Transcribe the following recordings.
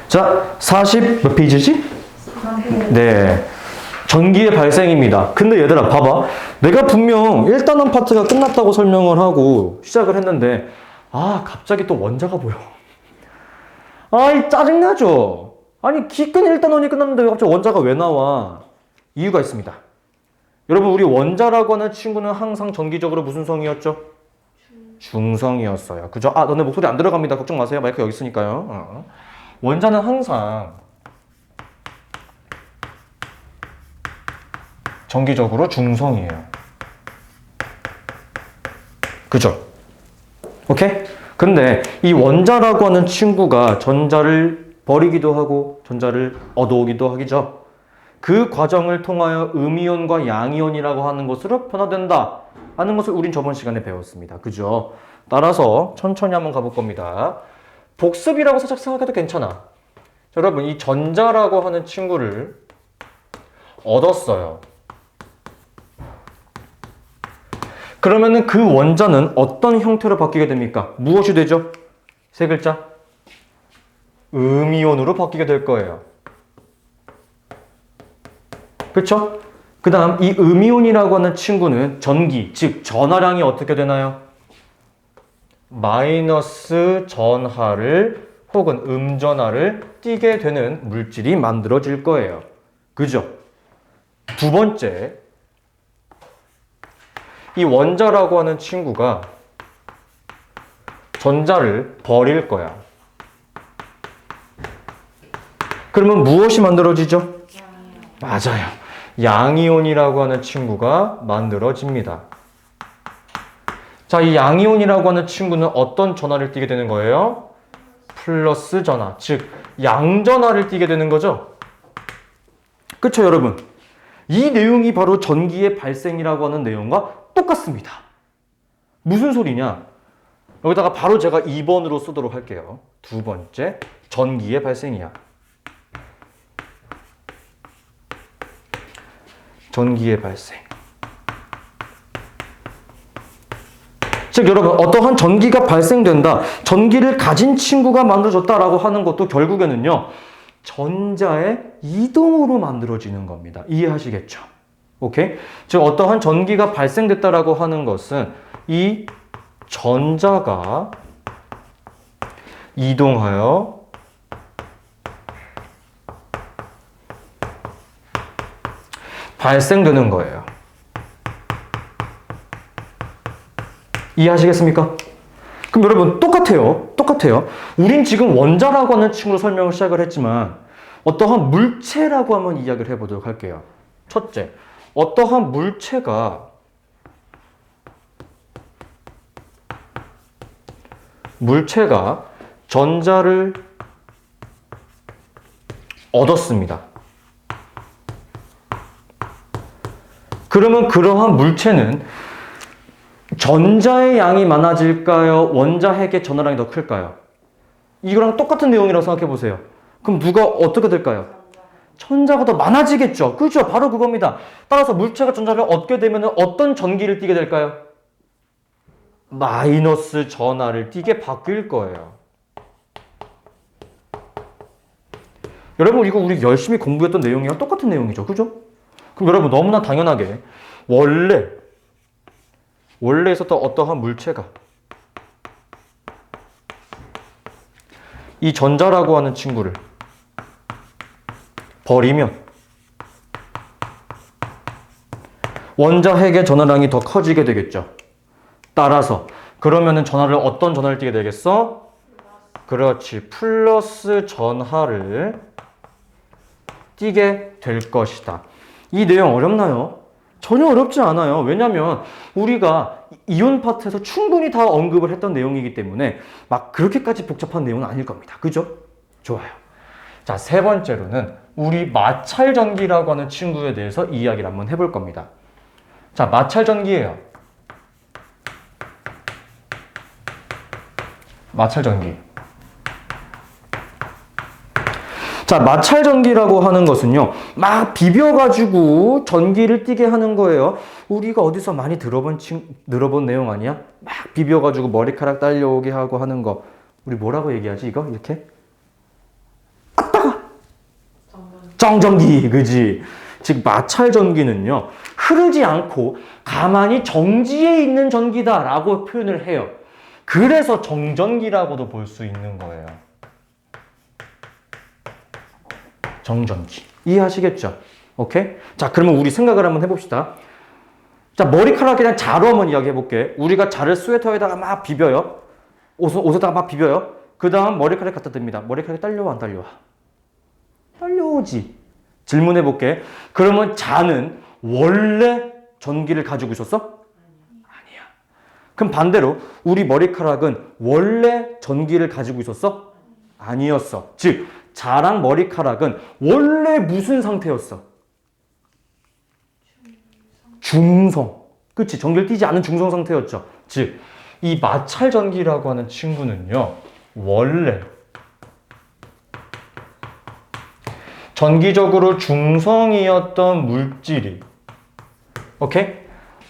자, 40 몇 페이지지? 네. 전기의 발생입니다. 근데 얘들아, 봐봐. 내가 분명 1단원 파트가 끝났다고 설명을 하고 시작을 했는데, 갑자기 또 원자가 보여. 이 짜증나죠? 아니, 기끈 1단원이 끝났는데 갑자기 원자가 왜 나와? 이유가 있습니다. 여러분, 우리 원자라고 하는 친구는 항상 전기적으로 무슨 성이었죠? 중성이었어요. 그죠? 너네 목소리 안 들어갑니다. 걱정 마세요. 마이크 여기 있으니까요. 원자는 항상 전기적으로 중성이에요. 그죠? 오케이? 근데 이 원자라고 하는 친구가 전자를 버리기도 하고 전자를 얻어오기도 하죠. 그 과정을 통하여 음이온과 양이온이라고 하는 것으로 변화된다 하는 것을 우린 저번 시간에 배웠습니다. 그죠? 따라서 천천히 한번 가볼 겁니다. 복습이라고 살짝 생각해도 괜찮아. 자, 여러분, 이 전자라고 하는 친구를 얻었어요. 그러면은 그 원자는 어떤 형태로 바뀌게 됩니까? 무엇이 되죠? 세 글자. 음이온으로 바뀌게 될 거예요. 그렇죠? 그 다음 이 음이온이라고 하는 친구는 전기, 즉 전하량이 어떻게 되나요? 마이너스 전하를 혹은 음전하를 띠게 되는 물질이 만들어질 거예요. 그죠? 두 번째, 이 원자라고 하는 친구가 전자를 버릴 거야. 그러면 무엇이 만들어지죠? 맞아요. 양이온이라고 하는 친구가 만들어집니다. 자, 이 양이온이라고 하는 친구는 어떤 전하를 띠게 되는 거예요? 플러스 전하, 즉 양전하를 띠게 되는 거죠. 그쵸, 여러분? 이 내용이 바로 전기의 발생이라고 하는 내용과 똑같습니다. 무슨 소리냐? 여기다가 바로 제가 2번으로 쓰도록 할게요. 두 번째, 전기의 발생이야. 전기의 발생. 즉 여러분, 어떠한 전기가 발생된다, 전기를 가진 친구가 만들어졌다라고 하는 것도 결국에는요, 전자의 이동으로 만들어지는 겁니다. 이해하시겠죠? 오케이? 즉 어떠한 전기가 발생됐다라고 하는 것은 이 전자가 이동하여 발생되는 거예요. 이해하시겠습니까? 그럼 여러분, 똑같아요. 우린 지금 원자라고 하는 친구로 설명을 시작을 했지만 어떠한 물체라고 한번 이야기를 해보도록 할게요. 첫째, 어떠한 물체가 전자를 얻었습니다. 그러면 그러한 물체는 전자의 양이 많아질까요? 원자핵의 전하량이 더 클까요? 이거랑 똑같은 내용이라고 생각해 보세요. 그럼 누가 어떻게 될까요? 전자가 더 많아지겠죠. 그렇죠? 바로 그겁니다. 따라서 물체가 전자를 얻게 되면 어떤 전기를 띠게 될까요? 마이너스 전하를 띠게 바뀔 거예요. 여러분, 이거 우리 열심히 공부했던 내용이랑 똑같은 내용이죠. 그죠? 그럼 여러분, 너무나 당연하게 원래 있었던 어떠한 물체가 이 전자라고 하는 친구를 버리면 원자핵의 전하량이 더 커지게 되겠죠. 따라서 그러면은 어떤 전하를 띠게 되겠어? 그렇지. 플러스 전하를 띠게 될 것이다. 이 내용 어렵나요? 전혀 어렵지 않아요. 왜냐하면 우리가 이온 파트에서 충분히 다 언급을 했던 내용이기 때문에 막 그렇게까지 복잡한 내용은 아닐 겁니다. 그죠? 좋아요. 자, 세 번째로는 우리 마찰전기라고 하는 친구에 대해서 이야기를 한번 해볼 겁니다. 자, 마찰전기예요. 마찰전기. 자, 마찰전기라고 하는 것은요, 막 비벼가지고 전기를 띠게 하는 거예요. 우리가 어디서 많이 들어본 내용 아니야? 막 비벼가지고 머리카락 딸려오게 하고 하는 거. 우리 뭐라고 얘기하지, 이거? 이렇게? 정전기, 그지? 즉 마찰 전기는요, 흐르지 않고 가만히 정지해 있는 전기다라고 표현을 해요. 그래서 정전기라고도 볼 수 있는 거예요. 정전기. 이해하시겠죠? 오케이? 자, 그러면 우리 생각을 한번 해봅시다. 자, 머리카락이랑 자로 한번 이야기해볼게. 우리가 자를 스웨터에다가 막 비벼요. 옷에다가 막 비벼요. 그 다음 머리카락 갖다 댑니다. 머리카락이 딸려와, 안 딸려와? 딸려오지. 질문해볼게. 그러면 자는 원래 전기를 가지고 있었어? 아니야. 그럼 반대로 우리 머리카락은 원래 전기를 가지고 있었어? 아니었어. 즉, 자랑 머리카락은 원래 무슨 상태였어? 중성. 그치? 전기를 띠지 않은 중성 상태였죠. 즉, 이 마찰 전기라고 하는 친구는요, 원래 전기적으로 중성이었던 물질이, 오케이?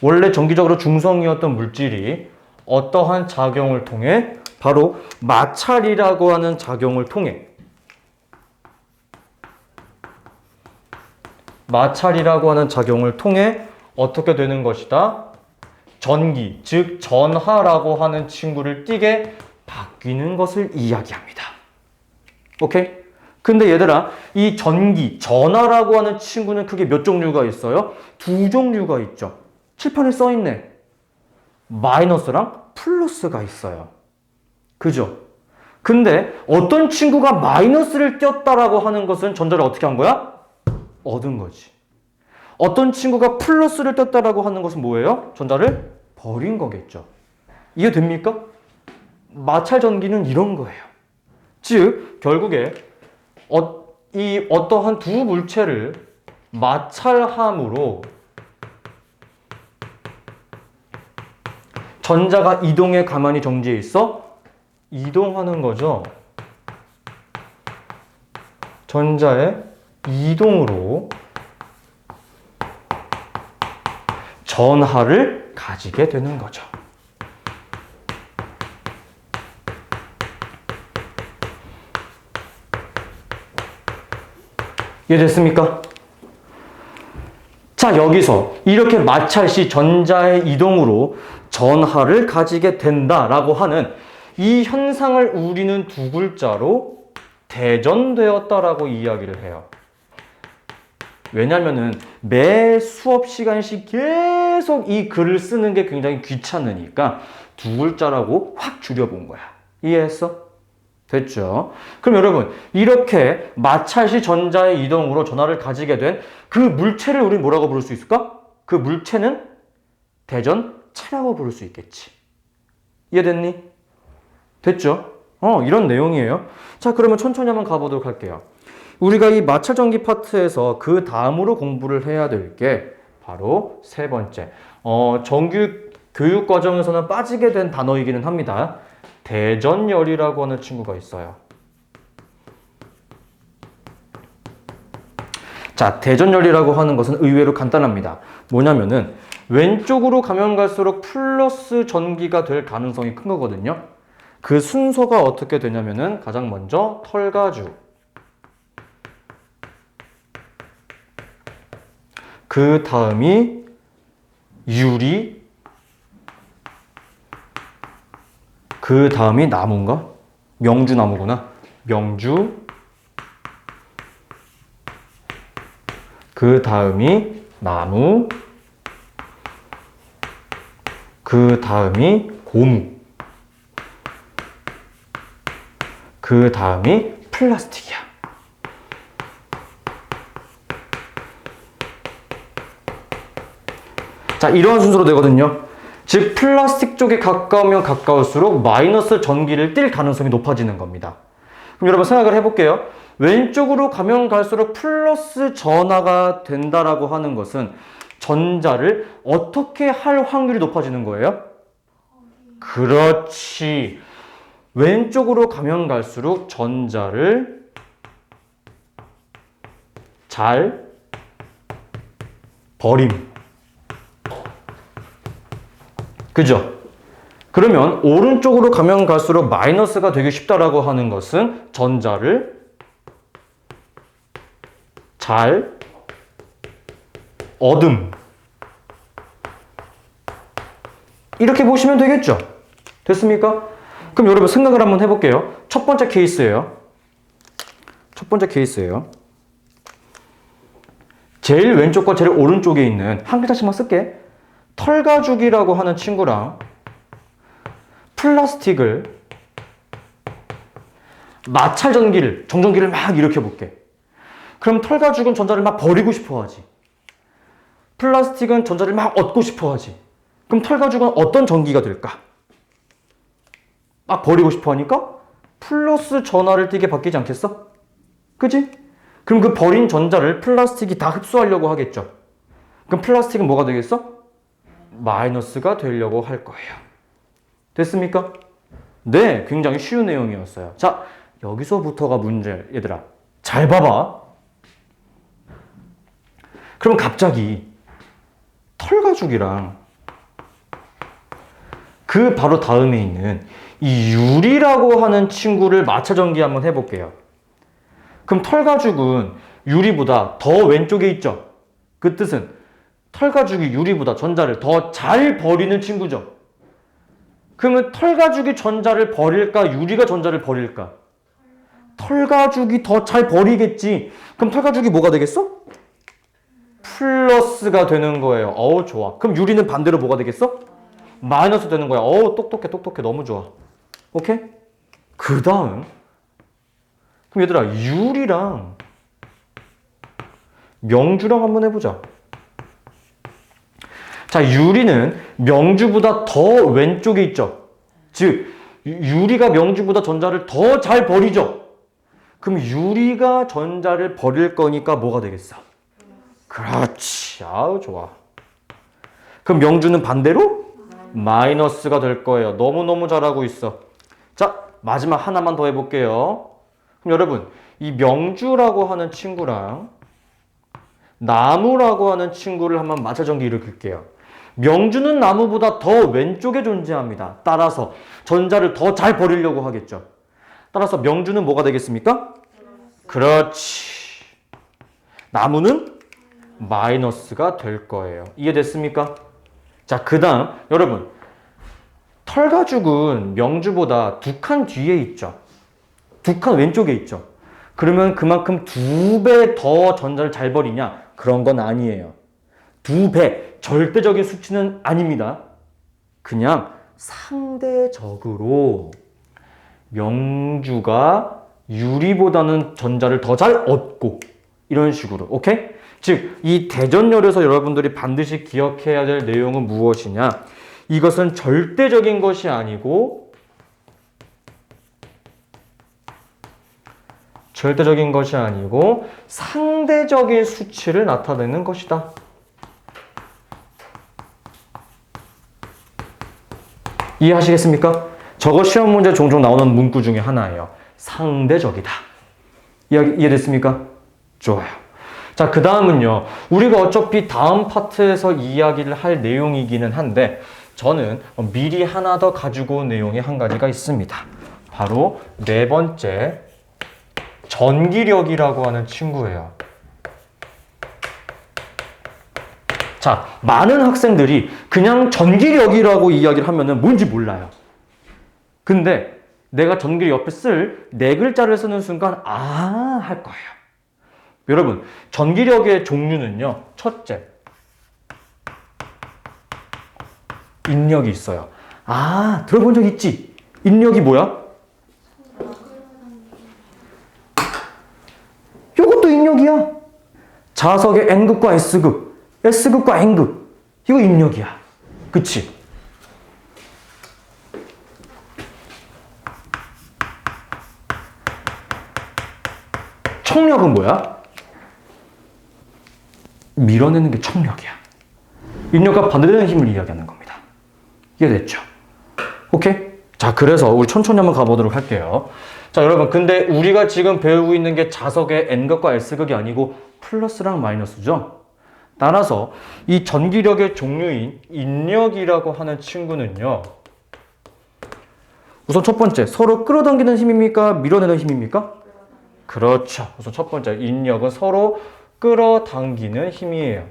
원래 전기적으로 중성이었던 물질이 어떠한 작용을 통해 바로 마찰이라고 하는 작용을 통해 마찰이라고 하는 작용을 통해 어떻게 되는 것이다? 전기, 즉 전하라고 하는 친구를 띠게 바뀌는 것을 이야기합니다. 오케이? 근데 얘들아, 이 전기, 전하라고 하는 친구는 크게 몇 종류가 있어요? 두 종류가 있죠. 칠판에 써있네. 마이너스랑 플러스가 있어요. 그죠? 근데 어떤 친구가 마이너스를 띄었다라고 하는 것은 전자를 어떻게 한 거야? 얻은 거지. 어떤 친구가 플러스를 띄었다라고 하는 것은 뭐예요? 전자를 버린 거겠죠. 이해됩니까? 마찰 전기는 이런 거예요. 즉, 결국에 이 어떠한 두 물체를 마찰함으로 전자가 이동에 가만히 정지해 있어? 이동하는 거죠. 전자의 이동으로 전하를 가지게 되는 거죠. 이해됐습니까? 자, 여기서 이렇게 마찰 시 전자의 이동으로 전하를 가지게 된다라고 하는 이 현상을 우리는 두 글자로 대전되었다라고 이야기를 해요. 왜냐면은 매 수업 시간씩 계속 이 글을 쓰는 게 굉장히 귀찮으니까 두 글자라고 확 줄여본 거야. 이해했어? 됐죠? 그럼 여러분, 이렇게 마찰 시 전자의 이동으로 전하를 가지게 된 그 물체를 우리 뭐라고 부를 수 있을까? 그 물체는 대전체라고 부를 수 있겠지. 이해됐니? 됐죠? 이런 내용이에요. 자, 그러면 천천히 한번 가보도록 할게요. 우리가 이 마찰 전기 파트에서 그 다음으로 공부를 해야 될 게 바로 세 번째. 정규 교육 과정에서는 빠지게 된 단어이기는 합니다. 대전열이라고 하는 친구가 있어요. 자, 대전열이라고 하는 것은 의외로 간단합니다. 뭐냐면은 왼쪽으로 가면 갈수록 플러스 전기가 될 가능성이 큰 거거든요. 그 순서가 어떻게 되냐면은 가장 먼저 털가죽, 그 다음이 유리, 그 다음이 나무인가? 명주나무구나. 명주, 그 다음이 나무, 그 다음이 고무, 그 다음이 플라스틱이야. 자, 이런 순서로 되거든요. 즉, 플라스틱 쪽에 가까우면 가까울수록 마이너스 전기를 띨 가능성이 높아지는 겁니다. 그럼 여러분 생각을 해볼게요. 왼쪽으로 가면 갈수록 플러스 전하가 된다라고 하는 것은 전자를 어떻게 할 확률이 높아지는 거예요? 그렇지. 왼쪽으로 가면 갈수록 전자를 잘 버림. 그죠? 그러면 오른쪽으로 가면 갈수록 마이너스가 되기 쉽다라고 하는 것은 전자를 잘 얻음. 이렇게 보시면 되겠죠? 됐습니까? 그럼 여러분 생각을 한번 해볼게요. 첫 번째 케이스예요. 제일 왼쪽과 제일 오른쪽에 있는 한 글자씩만 쓸게. 털가죽이라고 하는 친구랑 플라스틱을 마찰 전기를, 정전기를 막 일으켜볼게. 그럼 털가죽은 전자를 막 버리고 싶어 하지. 플라스틱은 전자를 막 얻고 싶어 하지. 그럼 털가죽은 어떤 전기가 될까? 막 버리고 싶어 하니까 플러스 전하를 띠게 바뀌지 않겠어? 그지? 그럼 그 버린 전자를 플라스틱이 다 흡수하려고 하겠죠. 그럼 플라스틱은 뭐가 되겠어? 마이너스가 되려고 할 거예요. 됐습니까? 네, 굉장히 쉬운 내용이었어요. 자, 여기서부터가 문제, 얘들아. 잘 봐봐. 그럼 갑자기 털가죽이랑 그 바로 다음에 있는 이 유리라고 하는 친구를 마찰전기 한번 해볼게요. 그럼 털가죽은 유리보다 더 왼쪽에 있죠? 그 뜻은 털가죽이 유리보다 전자를 더 잘 버리는 친구죠? 그러면 털가죽이 전자를 버릴까? 유리가 전자를 버릴까? 털가죽이 더 잘 버리겠지. 그럼 털가죽이 뭐가 되겠어? 플러스가 되는 거예요. 어우, 좋아. 그럼 유리는 반대로 뭐가 되겠어? 마이너스 되는 거야. 어우, 똑똑해. 너무 좋아. 오케이? 그 다음. 그럼 얘들아, 유리랑 명주랑 한번 해보자. 자, 유리는 명주보다 더 왼쪽에 있죠. 즉, 유리가 명주보다 전자를 더 잘 버리죠. 그럼 유리가 전자를 버릴 거니까 뭐가 되겠어? 그렇지. 아우, 좋아. 그럼 명주는 반대로 마이너스가 될 거예요. 너무너무 잘하고 있어. 자, 마지막 하나만 더 해볼게요. 그럼 여러분, 이 명주라고 하는 친구랑 나무라고 하는 친구를 한번 마찰전기 일으킬게요. 명주는 나무보다 더 왼쪽에 존재합니다. 따라서 전자를 더 잘 버리려고 하겠죠. 따라서 명주는 뭐가 되겠습니까? 그렇지. 나무는 마이너스가 될 거예요. 이해됐습니까? 자, 그 다음 여러분, 털가죽은 명주보다 두 칸 뒤에 있죠. 두 칸 왼쪽에 있죠. 그러면 그만큼 2배 더 전자를 잘 버리냐? 그런 건 아니에요. 2배, 절대적인 수치는 아닙니다. 그냥 상대적으로 명주가 유리보다는 전자를 더 잘 얻고 이런 식으로, 오케이? 즉, 이 대전열에서 여러분들이 반드시 기억해야 될 내용은 무엇이냐? 이것은 절대적인 것이 아니고 상대적인 수치를 나타내는 것이다. 이해하시겠습니까? 저거 시험 문제 종종 나오는 문구 중에 하나예요. 상대적이다. 이해됐습니까? 좋아요. 자, 그 다음은요. 우리가 어차피 다음 파트에서 이야기를 할 내용이기는 한데 저는 미리 하나 더 가지고 온 내용이 한 가지가 있습니다. 바로 네 번째, 전기력이라고 하는 친구예요. 자, 많은 학생들이 그냥 전기력이라고 이야기를 하면은 뭔지 몰라요. 근데 내가 전기력 옆에 쓸 네 글자를 쓰는 순간 할 거예요. 여러분, 전기력의 종류는요. 첫째, 인력이 있어요. 들어본 적 있지? 인력이 뭐야? 이것도 인력이야. 자석의 N극과 S극, S극과 N극. 이거 인력이야. 그치? 청력은 뭐야? 밀어내는 게 청력이야. 인력과 반대되는 힘을 이야기하는 겁니다. 이해됐죠? 오케이? 자, 그래서 우리 천천히 한번 가보도록 할게요. 자, 여러분, 근데 우리가 지금 배우고 있는 게 자석의 N극과 S극이 아니고 플러스랑 마이너스죠? 따라서 이 전기력의 종류인 인력이라고 하는 친구는요. 우선 첫 번째, 서로 끌어당기는 힘입니까? 밀어내는 힘입니까? 그렇죠. 우선 첫 번째, 인력은 서로 끌어당기는 힘이에요.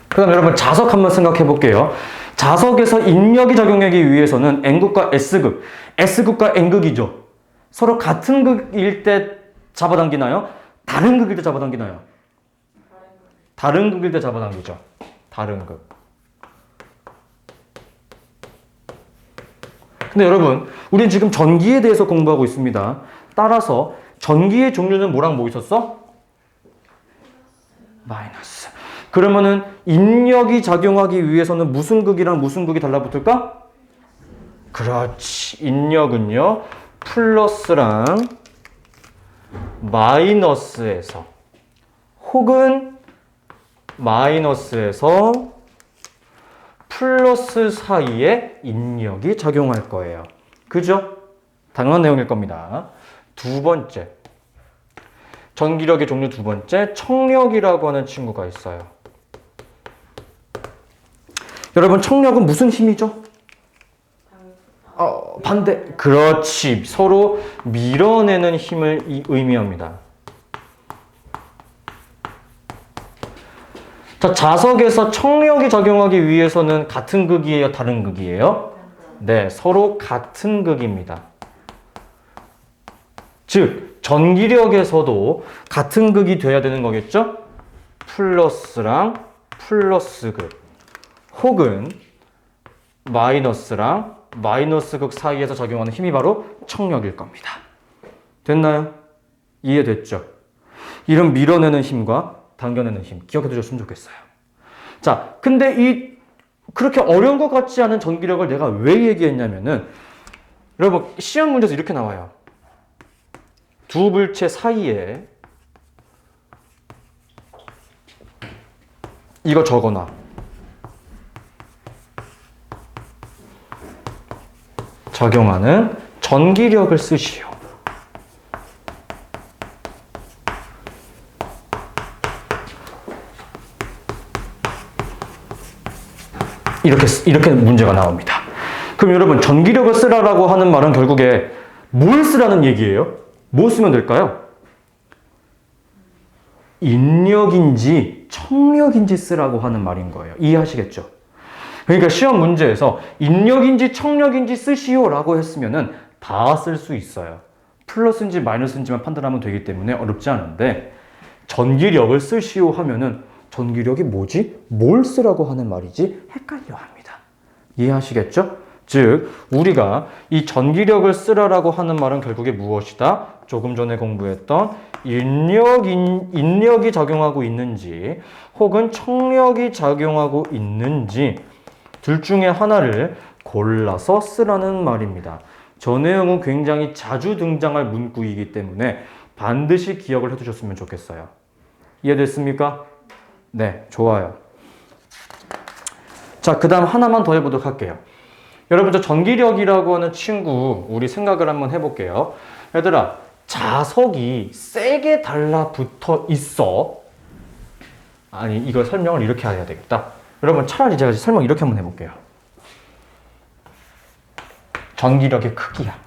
그 다음 여러분 자석 한번 생각해 볼게요. 자석에서 인력이 작용하기 위해서는 N극과 S극, S극과 N극이죠. 서로 같은 극일 때 잡아당기나요? 다른 극일 때 잡아당기나요? 다른 극일 때 잡아당기죠. 다른 극. 근데 여러분, 우린 지금 전기에 대해서 공부하고 있습니다. 따라서 전기의 종류는 뭐랑 뭐 있었어? 마이너스. 그러면은 인력이 작용하기 위해서는 무슨 극이랑 무슨 극이 달라붙을까? 그렇지. 인력은요. 플러스랑 마이너스에서 혹은 마이너스에서 플러스 사이에 인력이 작용할 거예요. 그죠? 당연한 내용일 겁니다. 두 번째. 전기력의 종류 두 번째, 청력이라고 하는 친구가 있어요. 여러분, 청력은 무슨 힘이죠? 반대. 그렇지. 서로 밀어내는 힘을 의미합니다. 자, 자석에서 청력이 작용하기 위해서는 같은 극이에요? 다른 극이에요? 네, 서로 같은 극입니다. 즉, 전기력에서도 같은 극이 돼야 되는 거겠죠? 플러스랑 플러스 극 혹은 마이너스랑 마이너스 극 사이에서 작용하는 힘이 바로 청력일 겁니다. 됐나요? 이해됐죠? 이런 밀어내는 힘과 당겨내는 힘 기억해 두셨으면 좋겠어요. 자, 근데 그렇게 어려운 것 같지 않은 전기력을 내가 왜 얘기했냐면은 여러분 시험 문제에서 이렇게 나와요. 두 물체 사이에 이거 적어놔. 적용하는 전기력을 쓰시오. 이렇게 문제가 나옵니다. 그럼 여러분 전기력을 쓰라라고 하는 말은 결국에 뭘 쓰라는 얘기예요? 뭐 쓰면 될까요? 인력인지 청력인지 쓰라고 하는 말인 거예요. 이해하시겠죠? 그러니까 시험 문제에서 인력인지 청력인지 쓰시오라고 했으면은 다 쓸 수 있어요. 플러스인지 마이너스인지만 판단하면 되기 때문에 어렵지 않은데 전기력을 쓰시오 하면은 전기력이 뭐지? 뭘 쓰라고 하는 말이지? 헷갈려 합니다. 이해하시겠죠? 즉, 우리가 이 전기력을 쓰라라고 하는 말은 결국에 무엇이다? 조금 전에 공부했던 인력이 작용하고 있는지 혹은 청력이 작용하고 있는지 둘 중에 하나를 골라서 쓰라는 말입니다. 저 내용은 굉장히 자주 등장할 문구이기 때문에 반드시 기억을 해두셨으면 좋겠어요. 이해됐습니까? 네, 좋아요. 자, 그 다음 하나만 더 해보도록 할게요. 여러분, 저 전기력이라고 하는 친구 우리 생각을 한번 해볼게요. 얘들아, 자석이 세게 달라붙어 있어. 아니, 이걸 설명을 이렇게 해야 되겠다. 여러분, 차라리 제가 설명 이렇게 한번 해볼게요. 전기력의 크기야.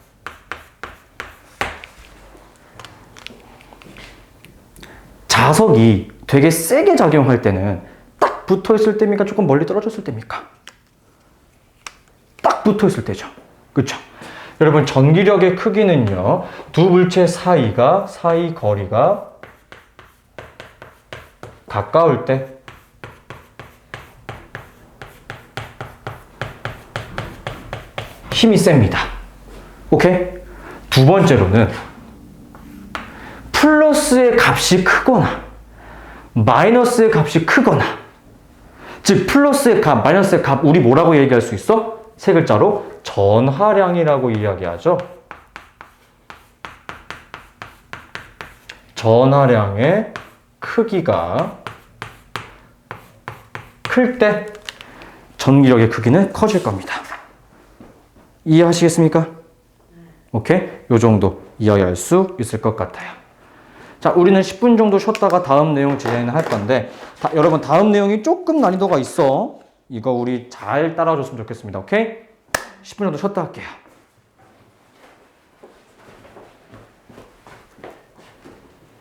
자석이 되게 세게 작용할 때는 딱 붙어 있을 때입니까? 조금 멀리 떨어졌을 때입니까? 딱 붙어 있을 때죠. 그쵸? 여러분, 전기력의 크기는요, 두 물체 사이 거리가 가까울 때 힘이 셉니다. 오케이? 두 번째로는 플러스의 값이 크거나 마이너스의 값이 크거나, 즉 플러스의 값, 마이너스의 값 우리 뭐라고 얘기할 수 있어? 세 글자로 전하량이라고 이야기하죠. 전하량의 크기가 클 때 전기력의 크기는 커질 겁니다. 이해하시겠습니까? 오케이? 요 정도 이해할 수 있을 것 같아요. 자, 우리는 10분 정도 쉬었다가 다음 내용 진행할 건데, 여러분 다음 내용이 조금 난이도가 있어. 이거 우리 잘 따라줬으면 좋겠습니다. 오케이? 10분 정도 쉬었다 할게요.